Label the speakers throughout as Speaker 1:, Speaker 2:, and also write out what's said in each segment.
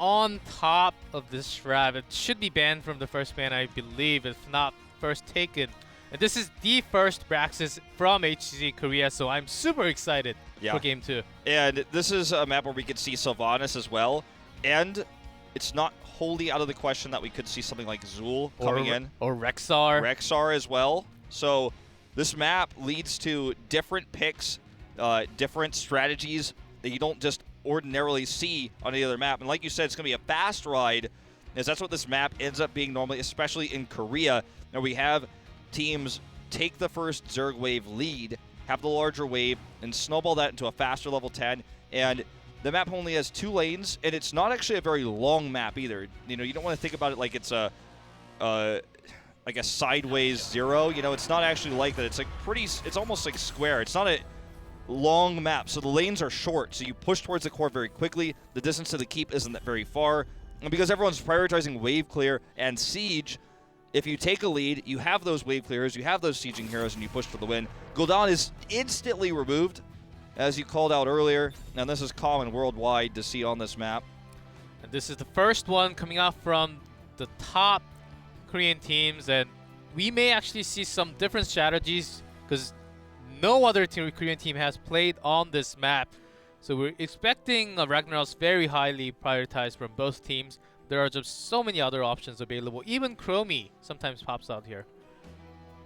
Speaker 1: on top of this trap. It should be banned from the first ban, I believe, if not first taken. And this is the first Braxis from HGC Korea, so I'm super excited for Game 2.
Speaker 2: And this is a map where we could see Sylvanas as well. And it's not wholly out of the question that we could see something like Zul coming in.
Speaker 1: Or Rexar.
Speaker 2: Rexar as well. So this map leads to different picks, different strategies that you don't just ordinarily see on any other map. And like you said, it's going to be a fast ride, as that's what this map ends up being normally, especially in Korea. Now we have teams take the first Zerg wave lead, have the larger wave, and snowball that into a faster level 10. And the map only has 2 lanes, and it's not actually a very long map either. You know, you don't want to think about it like it's a like a sideways 0. You know, it's not actually like that. It's like it's almost like square. It's not a long map, so the lanes are short, so you push towards the core very quickly. The distance to the keep isn't that very far. And because everyone's prioritizing wave clear and siege, if you take a lead, you have those wave clearers, you have those sieging heroes, and you push for the win. Gul'dan is instantly removed, as you called out earlier, and this is common worldwide to see on this map.
Speaker 1: And this is the first one coming out from the top Korean teams, and we may actually see some different strategies because no other Korean team has played on this map. So we're expecting Ragnarok's very highly prioritized from both teams. There are just so many other options available. Even Chromie sometimes pops out here.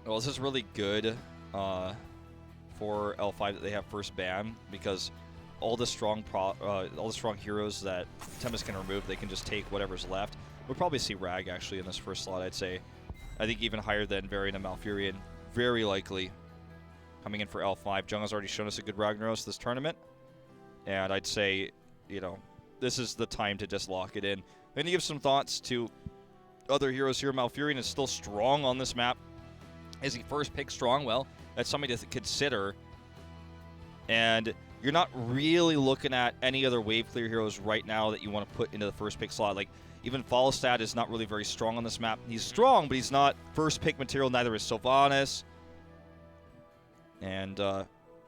Speaker 2: Well, this is really good for L5 that they have first ban, because all the strong heroes that Tempest can remove, they can just take whatever's left. We'll probably see Rag actually in this first slot, I'd say. I think even higher than Varian and Malfurion, very likely. Coming in for L5. Jung has already shown us a good Ragnaros this tournament. And I'd say, you know, this is the time to just lock it in. I'm going to give some thoughts to other heroes here. Malfurion is still strong on this map. Is he first pick strong? Well, that's something to consider. And you're not really looking at any other wave clear heroes right now that you want to put into the first pick slot. Like, even Falstad is not really very strong on this map. He's strong, but he's not first pick material. Neither is Sylvanas. And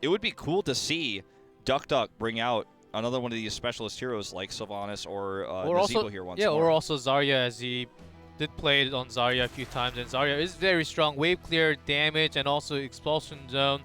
Speaker 2: it would be cool to see Duck bring out another one of these specialist heroes like Sylvanas or Nezuko here once more.
Speaker 1: Or also Zarya, as he did play on Zarya a few times, and Zarya is very strong. Wave clear, damage, and also expulsion zone.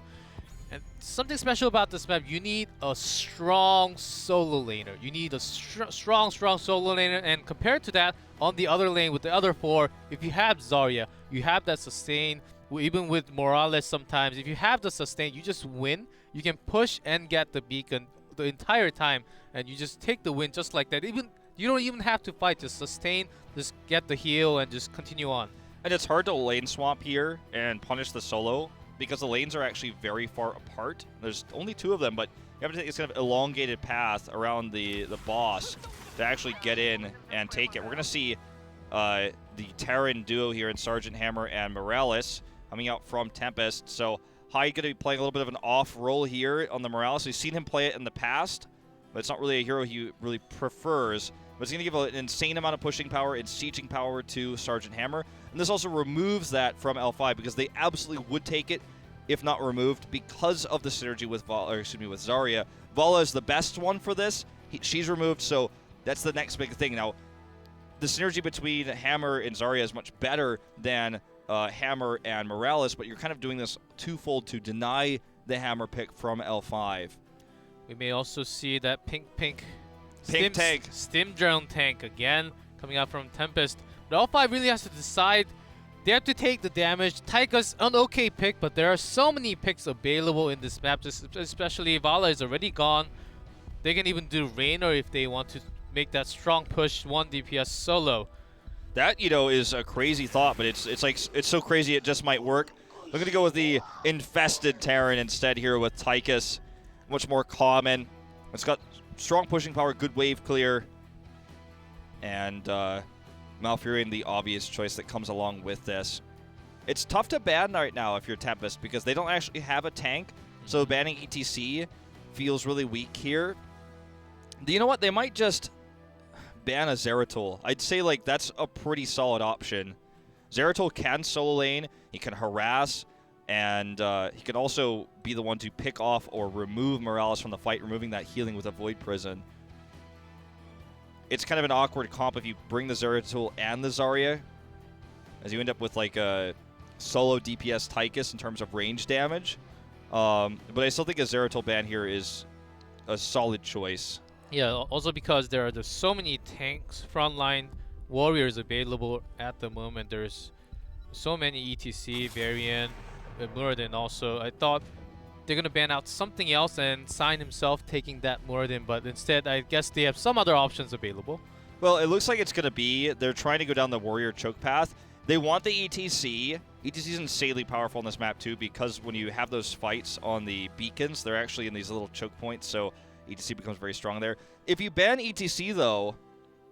Speaker 1: And something special about this map, you need a strong solo laner. You need a strong solo laner, and compared to that, on the other lane with the other 4, if you have Zarya, you have that sustain. Even with Morales sometimes, if you have the sustain, you just win. You can push and get the beacon the entire time, and you just take the win just like that. Even you don't even have to fight, just sustain, just get the heal, and just continue on.
Speaker 2: And it's hard to lane swap here and punish the solo, because the lanes are actually very far apart. There's only 2 of them, but you have to take this kind of elongated path around the boss to actually get in and take it. We're going to see the Terran duo here in Sergeant Hammer and Morales coming out from Tempest. So Hyde going to be playing a little bit of an off role here on the Morales. We've seen him play it in the past, but it's not really a hero he really prefers. But it's going to give an insane amount of pushing power and sieging power to Sergeant Hammer. And this also removes that from L5, because they absolutely would take it if not removed, because of the synergy with with Zarya. Vala is the best one for this. She's removed, so that's the next big thing. Now, the synergy between Hammer and Zarya is much better than Hammer and Morales, but you're kind of doing this twofold to deny the Hammer pick from L5.
Speaker 1: We may also see that pink
Speaker 2: tank.
Speaker 1: Stim drone tank again coming out from Tempest. But L5 really has to decide. They have to take the damage. Taika's an okay pick, but there are so many picks available in this map, especially Vala is already gone. They can even do Raynor if they want to make that strong push 1 DPS solo.
Speaker 2: That, you know, is a crazy thought, but it's so crazy it just might work. I'm going to go with the Infested Terran instead here with Tychus. Much more common. It's got strong pushing power, good wave clear, and Malfurion, the obvious choice that comes along with this. It's tough to ban right now if you're Tempest, because they don't actually have a tank, so banning ETC feels really weak here. You know what? They might just ban a Zeratul. I'd say, like, that's a pretty solid option. Zeratul can solo lane, he can harass, and he can also be the one to pick off or remove Morales from the fight, removing that healing with a Void Prison. it's kind of an awkward comp if you bring the Zeratul and the Zarya, as you end up with like a solo DPS Tychus in terms of range damage. But I still think a Zeratul ban here is a solid choice.
Speaker 1: Yeah, also because there are just so many tanks, frontline warriors available at the moment. There's so many ETC, Varian, Muradin also. I thought they're going to ban out something else and Sign himself taking that Muradin, but instead I guess they have some other options available.
Speaker 2: Well, it looks like it's going to be, they're trying to go down the warrior choke path. They want the ETC. ETC is insanely powerful on this map too, because when you have those fights on the beacons, they're actually in these little choke points, so ETC becomes very strong there. If you ban ETC though,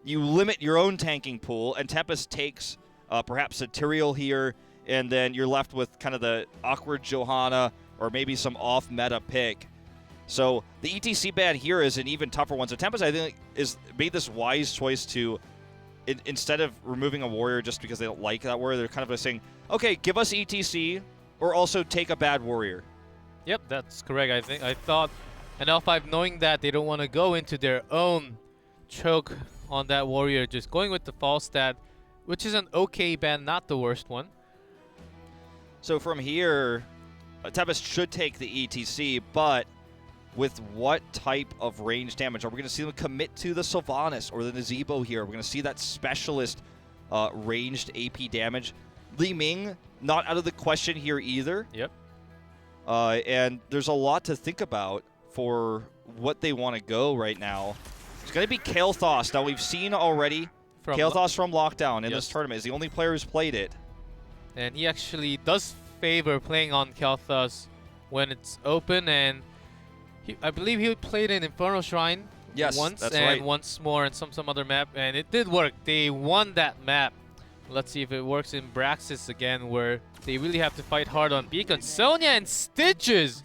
Speaker 2: you limit your own tanking pool, and Tempest takes perhaps a Tyrael here, and then you're left with kind of the awkward Johanna or maybe some off-meta pick. So the ETC ban here is an even tougher one. So Tempest, I think, made this wise choice to, instead of removing a warrior just because they don't like that warrior, they're kind of saying, okay, give us ETC or also take a bad warrior.
Speaker 1: Yep, that's correct. I thought an L5, knowing that they don't want to go into their own choke on that warrior, just going with the false stat, which is an okay ban, not the worst one.
Speaker 2: So from here, Tempest should take the ETC, but with what type of range damage? Are we going to see them commit to the Sylvanas or the Nazebo here? We're going to see that specialist ranged AP damage. Li Ming, not out of the question here either.
Speaker 1: Yep.
Speaker 2: And there's a lot to think about for what they want to go right now. It's going to be Kael'thas. Now, we've seen already Kael'thas from Lockdown in this tournament. Is the only player who's played it.
Speaker 1: And he actually does favor playing on Kael'thas when it's open, and I believe he played in Infernal Shrine once,
Speaker 2: that's
Speaker 1: and
Speaker 2: right.
Speaker 1: once more in some other map, and it did work. They won that map. Let's see if it works in Braxis again, where they really have to fight hard on Beacon. Sonya and Stitches!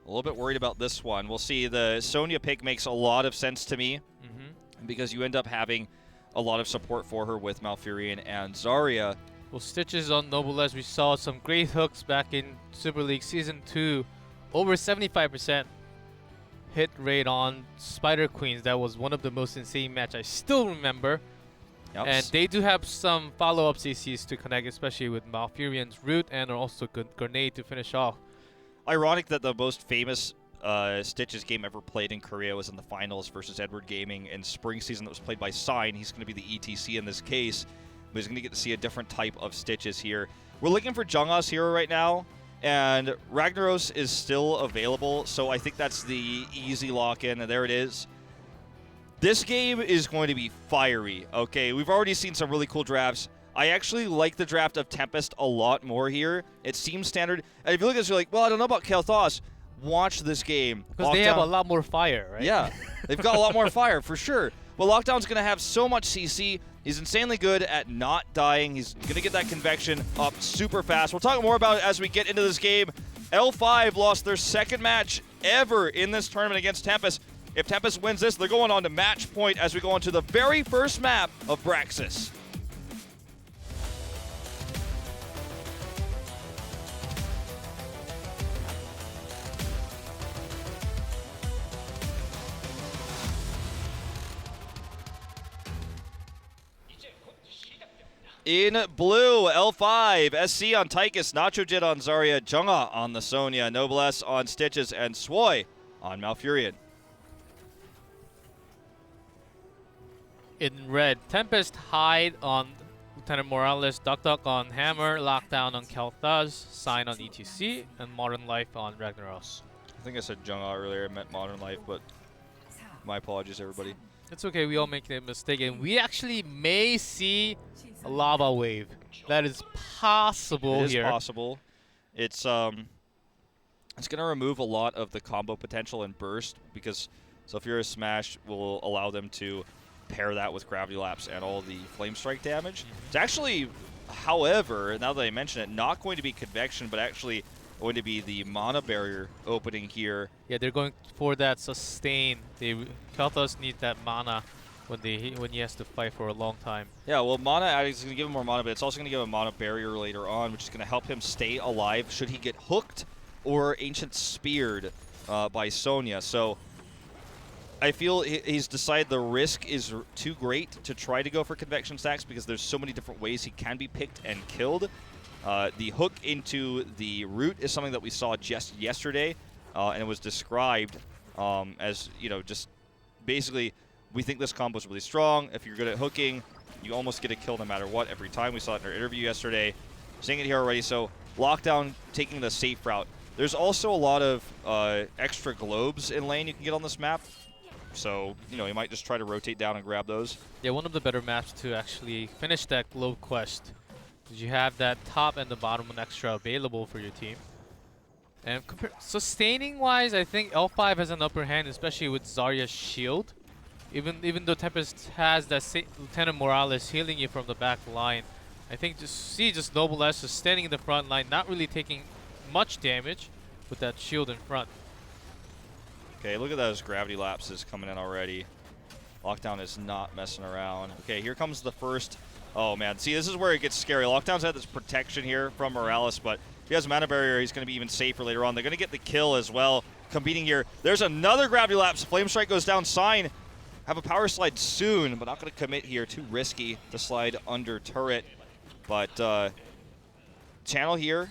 Speaker 2: A little bit worried about this one. We'll see. The Sonya pick makes a lot of sense to me because you end up having a lot of support for her with Malfurion and Zarya.
Speaker 1: Well, Stitches on Noblesse, we saw some great hooks back in Super League Season 2. Over 75% hit rate on Spider Queens. That was one of the most insane match I still remember.
Speaker 2: Yep.
Speaker 1: And they do have some follow-up CCs to connect, especially with Malfurion's Root and also Grenade to finish off.
Speaker 2: Ironic that the most famous Stitches game ever played in Korea was in the finals versus Edward Gaming in spring season that was played by Sign. He's going to be the ETC in this case, but he's going to get to see a different type of Stitches here. We're looking for Jungha's hero right now, and Ragnaros is still available, so I think that's the easy lock-in, and there it is. This game is going to be fiery, okay? We've already seen some really cool drafts. I actually like the draft of Tempest a lot more here. It seems standard. And if you look at this, you're like, well, I don't know about Kael'thas. Watch this game.
Speaker 1: Because they have a lot more fire, right?
Speaker 2: Yeah, they've got a lot more fire, for sure. But Lockdown's going to have so much CC. He's insanely good at not dying. He's going to get that convection up super fast. We'll talk more about it as we get into this game. L5 lost their second match ever in this tournament against Tempest. If Tempest wins this, they're going on to match point as we go on to the very first map of Braxis. In blue, L5, SC on Tychus, Nacho Jet on Zarya, Jungha on the Sonya, Noblesse on Stitches, and Swoy on Malfurion.
Speaker 1: In red, Tempest hide on Lieutenant Morales, Duck Duck on Hammer, Lockdown on Kael'thas, Sign on ETC, and Modern Life on Ragnaros.
Speaker 2: I think I said Jungha earlier, I meant Modern Life, but my apologies, everybody.
Speaker 1: It's okay, we all make that mistake, and we actually may see a lava wave. That is possible here.
Speaker 2: It is possible. It's going to remove a lot of the combo potential and burst, because Zephyria's Smash will allow them to pair that with Gravity Lapse and all the Flame Strike damage. It's actually, however, now that I mention it, not going to be Convection, but actually going to be the Mana Barrier opening here.
Speaker 1: Yeah, they're going for that sustain. Kael'thas needs that mana when he has to fight for a long time.
Speaker 2: Yeah, well, Mana is going to give him more mana, but it's also going to give him Mana Barrier later on, which is going to help him stay alive should he get hooked or Ancient Speared by Sonya. So I feel he's decided the risk is too great to try to go for convection stacks because there's so many different ways he can be picked and killed. The hook into the root is something that we saw just yesterday, and it was described as, you know, just basically, we think this combo is really strong. If you're good at hooking, you almost get a kill no matter what every time. We saw it in our interview yesterday. Seeing it here already, so Lockdown taking the safe route. There's also a lot of extra globes in lane you can get on this map. So, you know, you might just try to rotate down and grab those.
Speaker 1: Yeah, one of the better maps to actually finish that globe quest. Because you have that top and the bottom one extra available for your team. And sustaining-wise, I think L5 has an upper hand, especially with Zarya's shield. Even though Tempest has that Lieutenant Morales healing you from the back line, I think just Noble S just standing in the front line, not really taking much damage with that shield in front.
Speaker 2: Okay, look at those gravity lapses coming in already. Lockdown is not messing around. Okay, here comes the first. Oh man, see, this is where it gets scary. Lockdown's had this protection here from Morales, but if he has a mana barrier, he's going to be even safer later on. They're going to get the kill as well. Competing here. There's another gravity lapse. Flame Strike goes down. Sign. Have a power slide soon, but not going to commit here. Too risky to slide under turret. But channel here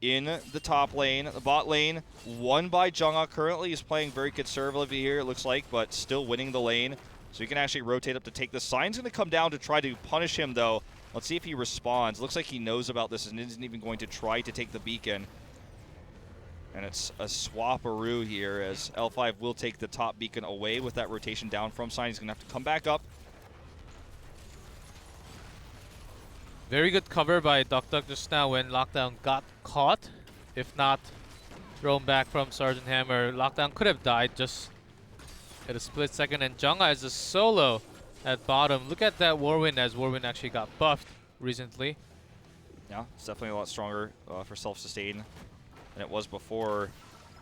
Speaker 2: in the top lane. The bot lane won by Jungha. Currently he's playing very conservatively here, it looks like, but still winning the lane. So he can actually rotate up to take this. Sign's going to come down to try to punish him, though. Let's see if he responds. Looks like he knows about this and isn't even going to try to take the beacon. And it's a swap-aroo here as L5 will take the top beacon away with that rotation down from Sign. He's going to have to come back up.
Speaker 1: Very good cover by Duck just now when Lockdown got caught. If not thrown back from Sergeant Hammer, Lockdown could have died just at a split second. And Jungha is a solo at bottom. Look at that Warwind as Warwind actually got buffed recently.
Speaker 2: Yeah, it's definitely a lot stronger for self-sustain than it was before.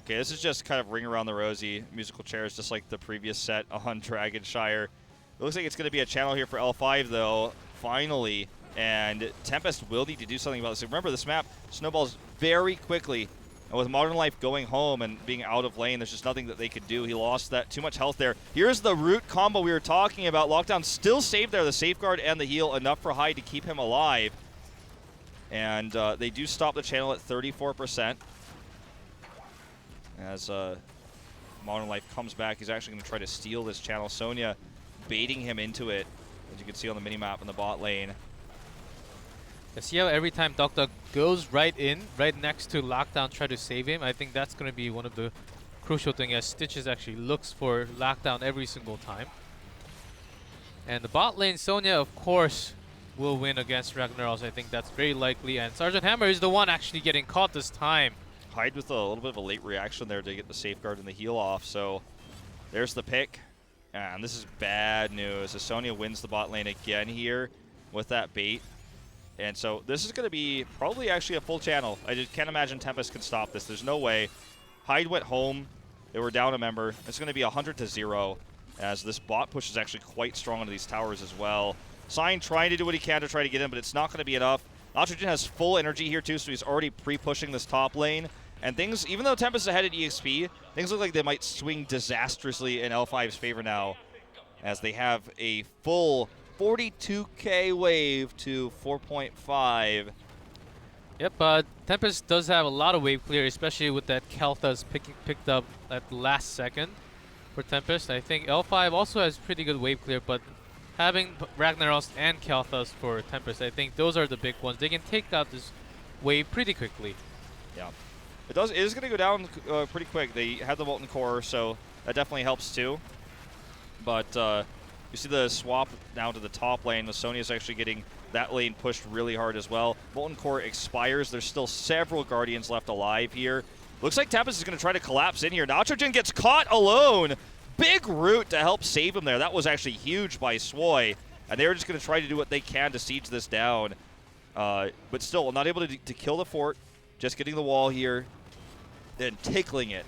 Speaker 2: Okay, this is just kind of ring around the rosy musical chairs, just like the previous set on Dragonshire. It looks like it's going to be a channel here for L5, though, finally. And Tempest will need to do something about this. Remember, this map snowballs very quickly. And with Modern Life going home and being out of lane, there's just nothing that they could do. He lost that too much health there. Here's the root combo we were talking about. Lockdown still saved there. The safeguard and the heal, enough for Hyde to keep him alive. And they do stop the channel at 34%. As Modern Life comes back, he's actually going to try to steal this channel. Sonya baiting him into it, as you can see on the minimap in the bot lane.
Speaker 1: I see how every time Duck goes right in, right next to Lockdown, try to save him. I think that's going to be one of the crucial things, as Stitches actually looks for Lockdown every single time. And the bot lane, Sonya, of course, will win against Ragnaros. I think that's very likely. And Sergeant Hammer is the one actually getting caught this time.
Speaker 2: Hyde with a little bit of a late reaction there to get the safeguard and the heal off. So there's the pick. And this is bad news. As Sonya wins the bot lane again here with that bait. And so this is going to be probably actually a full channel. I just can't imagine Tempest can stop this. There's no way. Hyde went home. They were down a member. It's going to be 100-0 as this bot push is actually quite strong into these towers as well. Sign trying to do what he can to try to get in, but it's not going to be enough. Nitrogen has full energy here too, so he's already pre-pushing this top lane. And things, even though Tempest is ahead at EXP, things look like they might swing disastrously in L5's favor now, as they have a full 42k wave to 4.5.
Speaker 1: Yep, Tempest does have a lot of wave clear, especially with that Kel'Thas picked up at the last second for Tempest. I think L5 also has pretty good wave clear, but having Ragnaros and Kel'Thas for Tempest, I think those are the big ones. They can take out this wave pretty quickly.
Speaker 2: Yeah, it is going to go down pretty quick. They had the Molten Core, so that definitely helps too. But you see the swap now to the top lane, with Sonya's actually getting that lane pushed really hard as well. Molten Core expires. There's still several Guardians left alive here. Looks like Tempest is going to try to collapse in here. Nitrogen gets caught alone. Big root to help save him there. That was actually huge by Swoy. And they're just going to try to do what they can to siege this down. But still, not able to kill the fort. Just getting the wall here. Then tickling it.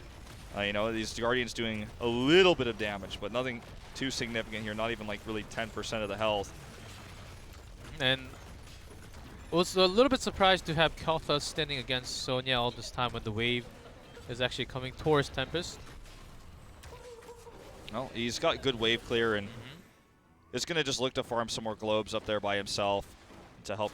Speaker 2: You know, these Guardians doing a little bit of damage, but nothing too significant here. Not even like really 10% of the health.
Speaker 1: And was a little bit surprised to have Kel'Thas standing against Sonya all this time when the wave is actually coming towards Tempest.
Speaker 2: Well, he's got good wave clear, and it's going to just look to farm some more globes up there by himself to help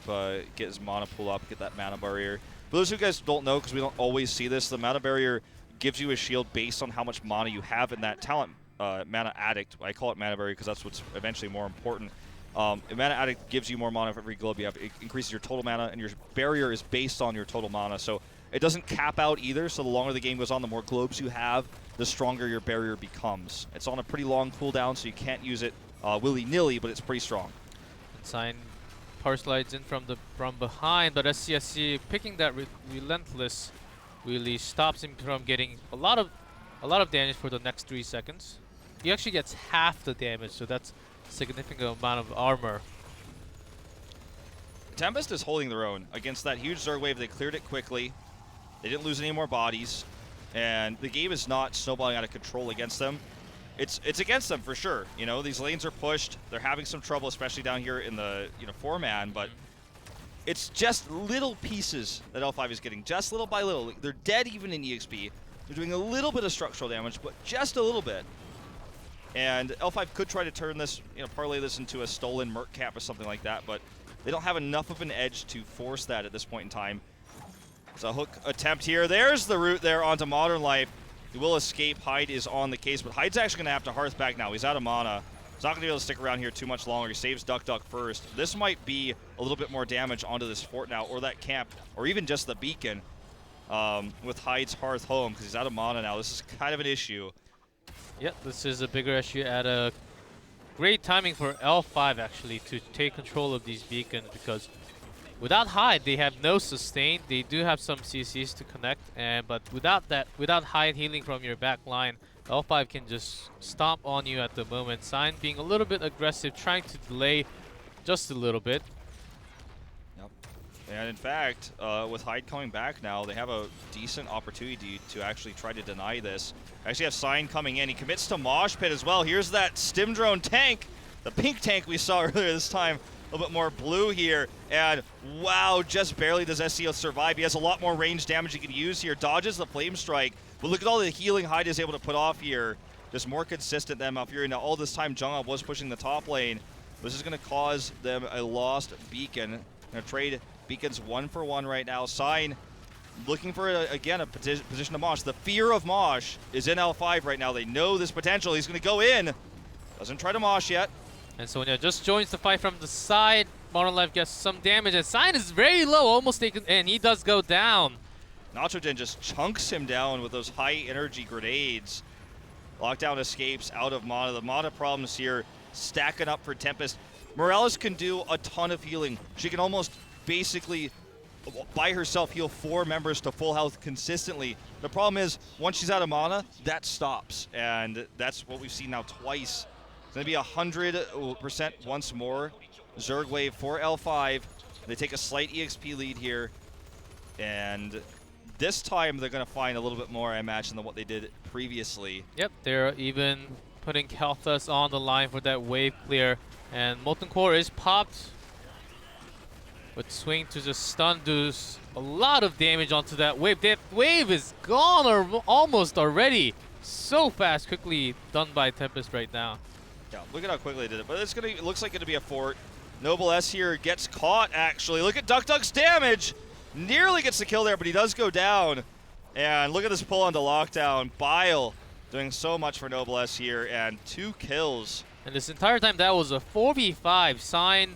Speaker 2: get his mana pool up, get that mana barrier. For those of you guys who don't know, because we don't always see this, the mana barrier gives you a shield based on how much mana you have in that talent. Mana Addict, I call it mana barrier because that's what's eventually more important. Mana Addict gives you more mana for every globe you have. It increases your total mana, and your barrier is based on your total mana. So it doesn't cap out either, so the longer the game goes on, the more globes you have, the stronger your barrier becomes. It's on a pretty long cooldown, so you can't use it willy-nilly, but it's pretty strong.
Speaker 1: And Sign power slides in from behind, but SCSC picking that relentless really stops him from getting a lot of damage for the next 3 seconds. He actually gets half the damage, so that's a significant amount of armor.
Speaker 2: Tempest is holding their own against that huge Zerg wave. They cleared it quickly. They didn't lose any more bodies, and the game is not snowballing out of control against them. It's against them for sure. You know, these lanes are pushed. They're having some trouble, especially down here in the 4-man, but it's just little pieces that L5 is getting, just little by little. They're dead even in EXP. They're doing a little bit of structural damage, but just a little bit. And L5 could try to turn this, parlay this into a stolen Merc cap or something like that, but they don't have enough of an edge to force that at this point in time. It's a hook attempt here. There's the route there onto Modern Life. He will escape. Hyde is on the case, but Hyde's actually going to have to Hearth back now. He's out of mana. He's not going to be able to stick around here too much longer. He saves Duck Duck first. This might be a little bit more damage onto this fort now, or that camp, or even just the beacon with Hyde's Hearth home, because he's out of mana now. This is kind of an issue.
Speaker 1: Yep, this is a bigger issue at a great timing for L5 actually to take control of these beacons, because without Hyde they have no sustain. They do have some CCs to connect, but without Hyde healing from your back line, L5 can just stomp on you at the moment. Sign being a little bit aggressive, trying to delay just a little bit.
Speaker 2: Yep. And in fact, with Hyde coming back now, they have a decent opportunity to actually try to deny this. Actually have Sign coming in. He commits to Mosh Pit as well. Here's that Stim Drone tank, the pink tank we saw earlier this time. A little bit more blue here, and wow, just barely does SCO survive. He has a lot more range damage he can use here. Dodges the Flame Strike, but look at all the healing Hyde is able to put off here. Just more consistent than Malfurion. Now all this time, Jungha was pushing the top lane. This is going to cause them a lost beacon. Going to trade beacons 1-for-1 right now. Sign looking for, again, a position to Mosh. The fear of Mosh is in L5 right now. They know this potential. He's going to go in. Doesn't try to Mosh yet.
Speaker 1: And Sonya just joins the fight from the side. Modern Life gets some damage, and Sign is very low, almost taken, and he does go down.
Speaker 2: Nachogen just chunks him down with those high energy grenades. Lockdown escapes out of mana. The mana problems here stacking up for Tempest. Morales can do a ton of healing. She can almost basically by herself heal 4 members to full health consistently. The problem is, once she's out of mana, that stops, and that's what we've seen now twice. It's going to be 100% once more. Zerg wave for L5. They take a slight EXP lead here. And this time they're going to find a little bit more, I imagine, than what they did previously. Yep,
Speaker 1: they're even putting Kalthus on the line for that wave clear. And Molten Core is popped. With Swing to just stun, does a lot of damage onto that wave. That wave is gone or almost already. So fast, quickly done by Tempest right now.
Speaker 2: Yeah, look at how quickly they did it. But it looks like it'll be a fort. Noble S here gets caught, actually. Look at Duck Duck's damage. Nearly gets the kill there, but he does go down. And look at this pull onto Lockdown. Bile doing so much for Noble S here, and 2 kills.
Speaker 1: And this entire time, that was a 4v5. Sign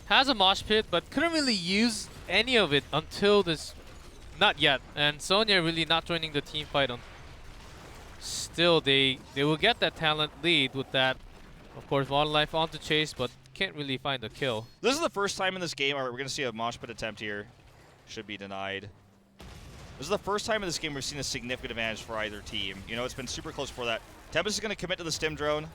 Speaker 1: has a mosh pit, but couldn't really use any of it until this. Not yet. And Sonya really not joining the team fight on. Still, they will get that talent lead with that. Of course, Modern Life on to chase, but can't really find a kill.
Speaker 2: This is the first time in this game. All right, we're going to see a mosh pit attempt here. Should be denied. This is the first time in this game we've seen a significant advantage for either team. You know, it's been super close for that. Tempest is going to commit to the Stim Drone.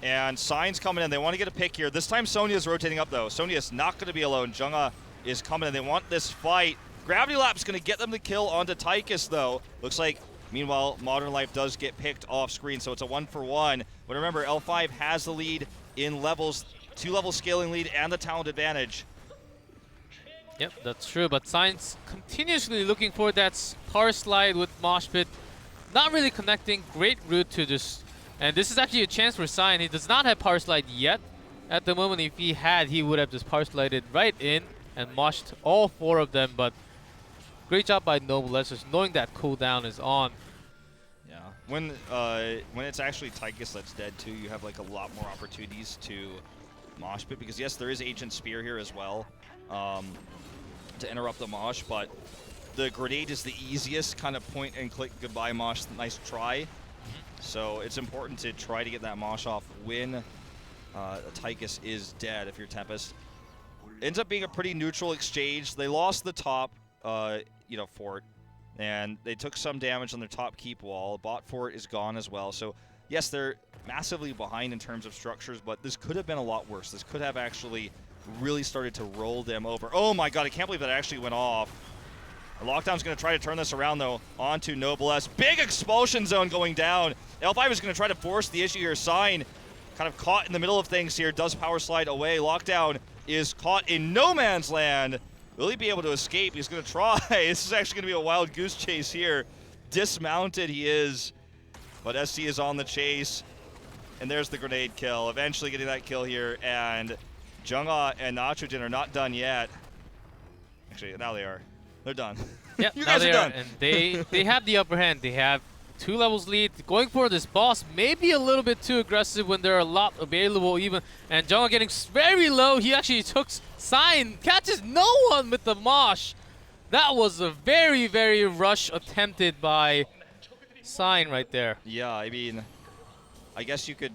Speaker 2: And Sign's coming in. They want to get a pick here. This time Sonya's rotating up, though. Sonya's not going to be alone. Jungha is coming in. They want this fight. Gravity Lap's going to get them the kill onto Tychus, though. Looks like, meanwhile, Modern Life does get picked off screen, so it's a 1-for-1. But remember, L5 has the lead in levels, 2-level scaling lead and the talent advantage.
Speaker 1: Yep, that's true, but Sign's continuously looking for that power slide with Mosh Pit. Not really connecting. Great route to just And this is actually a chance for Sign. He does not have Power Slide yet. At the moment, if he had, he would have just Power Slided right in and moshed all 4 of them. But great job by Noblesse, just knowing that cooldown is on.
Speaker 2: Yeah. When it's actually Tychus that's dead too, you have like a lot more opportunities to mosh pit, because yes, there is Ancient Spear here as well to interrupt the mosh, but the grenade is the easiest kind of point and click goodbye mosh. Nice try. So it's important to try to get that mosh off when Tychus is dead if you're Tempest. Ends up being a pretty neutral exchange. They lost the top fort, and they took some damage on their top keep wall. Bot fort is gone as well. So yes, they're massively behind in terms of structures, but this could have been a lot worse. This could have actually really started to roll them over. Oh my god, I can't believe that actually went off. Lockdown's going to try to turn this around, though, onto Noblesse. Big expulsion zone going down. L5 is going to try to force the issue here. Sign kind of caught in the middle of things here. Does power slide away. Lockdown is caught in no man's land. Will he be able to escape? He's going to try. This is actually going to be a wild goose chase here. Dismounted he is, but SC is on the chase. And there's the grenade kill. Eventually getting that kill here. And Jungha and Nitrogen are not done yet. Actually, now they are. They're done.
Speaker 1: Yeah,
Speaker 2: you
Speaker 1: now
Speaker 2: guys
Speaker 1: they
Speaker 2: are done.
Speaker 1: And they have the upper hand. They have 2 levels lead. Going for this boss maybe a little bit too aggressive when there are a lot available even. And Jungha getting very low. He actually took Sign. Catches no one with the mosh. That was a very, very rush attempted by Sign right there.
Speaker 2: Yeah, I mean, I guess you could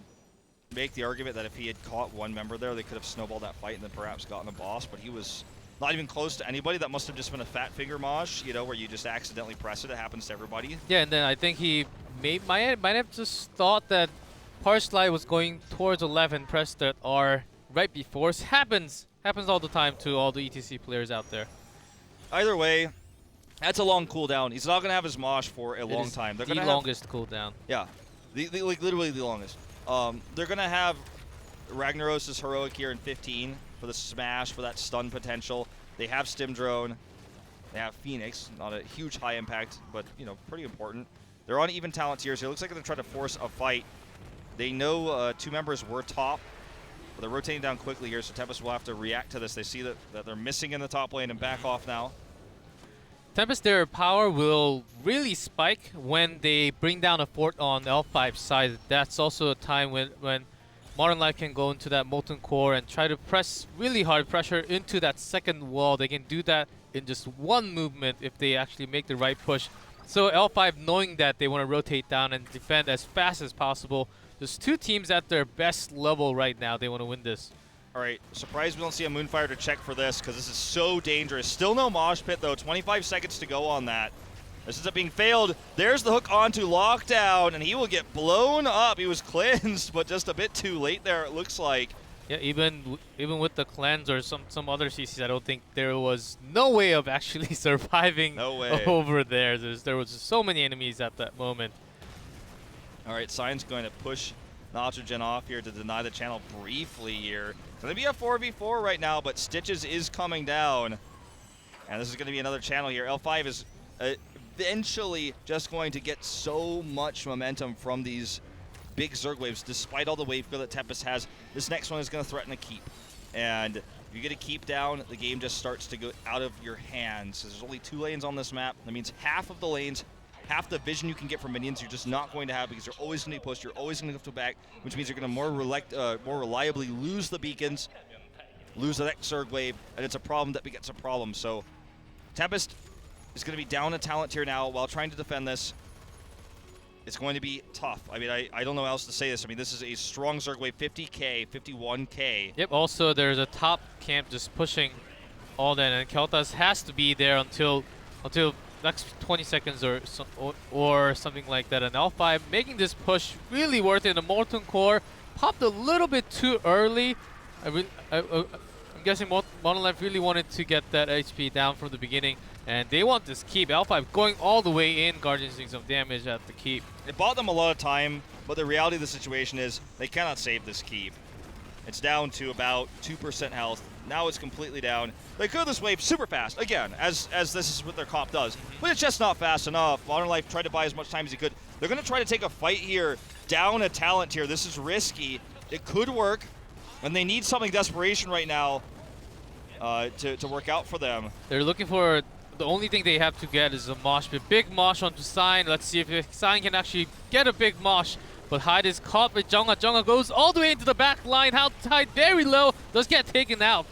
Speaker 2: make the argument that if he had caught one member there, they could have snowballed that fight and then perhaps gotten a boss, but he was not even close to anybody. That must have just been a fat finger mosh, where you just accidentally press it. It happens to everybody.
Speaker 1: Yeah, and then I think he might have just thought that Power Slide was going towards 11, pressed that R right before. It happens all the time to all the ETC players out there.
Speaker 2: Either way, that's a long cooldown. He's not going to have his mosh for a long time. They're
Speaker 1: the
Speaker 2: gonna
Speaker 1: longest cooldown.
Speaker 2: Yeah, like literally the longest. They're going to have Ragnaros' heroic here in 15 for the smash, for that stun potential. They have Stim Drone. They have Phoenix, not a huge high impact, but pretty important. They're on even talent tiers here. Looks like they're going to try to force a fight. They know 2 members were top, but they're rotating down quickly here, so Tempest will have to react to this. They see that they're missing in the top lane and back off now.
Speaker 1: Tempest, their power will really spike when they bring down a fort on L5 side. That's also a time when Modern Life can go into that Molten Core and try to press really hard pressure into that second wall. They can do that in just one movement if they actually make the right push. So L5, knowing that, they want to rotate down and defend as fast as possible. There's 2 teams at their best level right now. They want to win this.
Speaker 2: All right, surprised we don't see a Moonfire to check for this, because this is so dangerous. Still no mosh pit, though. 25 seconds to go on that. This ends up being failed. There's the hook onto Lockdown, and he will get blown up. He was cleansed, but just a bit too late there, it looks like.
Speaker 1: Yeah, even with the cleanse or some other CCs, I don't think there was no way of actually surviving over there. There was so many enemies at that moment.
Speaker 2: All right, Sign's going to push Nitrogen off here to deny the channel briefly here. It's going to be a 4v4 right now, but Stitches is coming down. And this is going to be another channel here. L5 is eventually just going to get so much momentum from these big Zerg waves, despite all the wave clear that Tempest has. This next one is going to threaten a keep. And if you get a keep down, the game just starts to go out of your hands. There's only 2 lanes on this map. That means half of the lanes, half the vision you can get from minions, you're just not going to have, because you're always going to be pushed, you're always going to have to back, which means you're going to more reliably lose the beacons, lose the next Zerg wave, and it's a problem that begets a problem. So Tempest is going to be down a talent tier now while trying to defend this. It's going to be tough. I mean, I don't know how else to say this. I mean, this is a strong Zerg wave, 50k, 51k.
Speaker 1: Yep, also there's a top camp just pushing all that, and Keltas has to be there until next 20 seconds or something like that. And L5 making this push really worth it. The Molten Core popped a little bit too early. I'm guessing Modern Life really wanted to get that HP down from the beginning, and they want this keep. L5 going all the way in, Guardians doing some damage at the keep.
Speaker 2: It bought them a lot of time, but the reality of the situation is they cannot save this keep. It's down to about 2% health. Now it's completely down. They could this wave super fast, again, as this is what their comp does. But it's just not fast enough. Modern Life tried to buy as much time as he could. They're going to try to take a fight here down a talent tier. This is risky. It could work, and they need something desperation right now to work out for them.
Speaker 1: They're looking for, the only thing they have to get is a mosh pit. Big mosh onto Sign. Let's see if Sign can actually get a big mosh. But Hyde is caught with Jonga. Jonga goes all the way into the back line. Hyde very low. Does get taken out.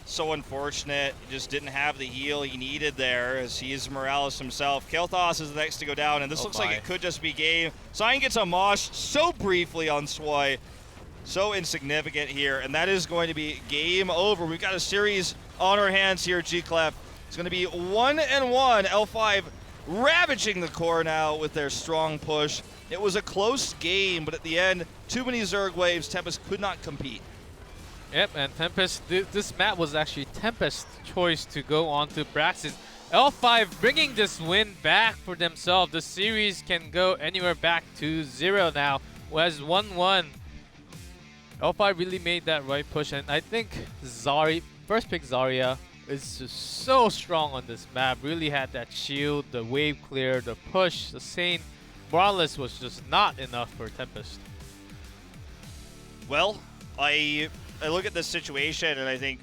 Speaker 2: So unfortunate. He just didn't have the heal he needed there, as he is Morales himself. Kael'thas is the next to go down, and this looks like it could just be game. Sign gets a mosh so briefly on Swoi. So insignificant here, and that is going to be game over. We've got a series on our hands here, G-Clef. It's going to be 1-1. L5 ravaging the core now with their strong push. It was a close game, but at the end, too many Zerg waves. Tempest could not compete.
Speaker 1: Yep, and Tempest, this map was actually Tempest's choice to go on to Braxis. L5 bringing this win back for themselves. The series can go anywhere back to 0 now. As 1-1. L5 really made that right push, and I think first pick Zarya is just so strong on this map. Really had that shield, the wave clear, the push, the Saint. Morales was just not enough for Tempest.
Speaker 2: Well, I look at this situation and I think